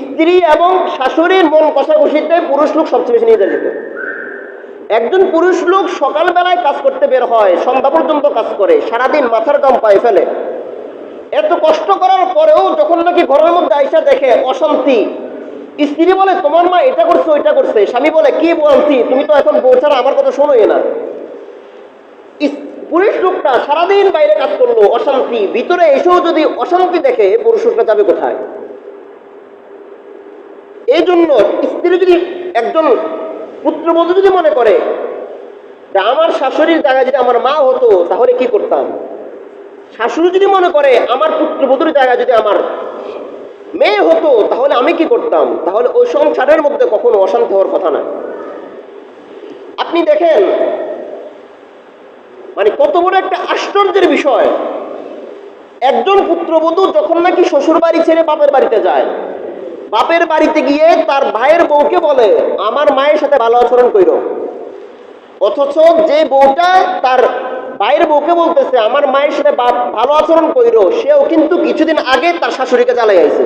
স্ত্রী এবং শাশুড়ির মন কষাকষিতে পুরুষ লোক সবচেয়ে বেশি নির্যাতিত। একজন পুরুষ লোক সকালবেলায় কাজ করতে বের হয়, সন্ধ্যা পর্যন্ত কাজ করে, সারাদিন মাথার গাম পায়ে ফেলে, এত কষ্ট করার পরেও যখন নাকি ঘরের মধ্যে আইসা দেখে অশান্তি, স্ত্রী বলে তোমার মা এটা করছে ওইটা করছে, স্বামী বলে কি বলছি, তুমি তো এখন বউ ছাড়া আমার কথা শোনোই না। পুরুষ লোকটা সারাদিন বাইরে কাজ করলো, অশান্তি, ভিতরে এসেও যদি অশান্তি দেখে, পুরুষ লোকটা যাবে কোথায়? এই জন্য স্ত্রী যদি, একজন পুত্রবধূ যদি মনে করে যে আমার শাশুড়ির জায়গায় যদি আমার মা হতো তাহলে কি করতাম, শাশুড়ি যদি মনে করে আমার পুত্রবধূর জায়গায় যদি আমার মেয়ে হতো তাহলে আমি কি করতাম, তাহলে ওই সংসারের মধ্যে কখনো অশান্তি হওয়ার কথা না। আপনি দেখেন মানে কত বড় একটা আশ্চর্যের বিষয়, একজন পুত্রবধূ যখন নাকি শ্বশুর বাড়ি ছেড়ে বাপের বাড়িতে যায়, বাপের বাড়িতে গিয়ে তার ভাইয়ের বউকে বলে আমার মায়ের সাথে ভালো আচরণ কইরো, অথচ যে বউটা তার ভাইয়ের বউকে বলতেছে আমার মায়ের সাথে ভালো আচরণ কইরো, সেও কিন্তু কিছুদিন আগে তার শাশুড়িকে জ্বালাই আইছে।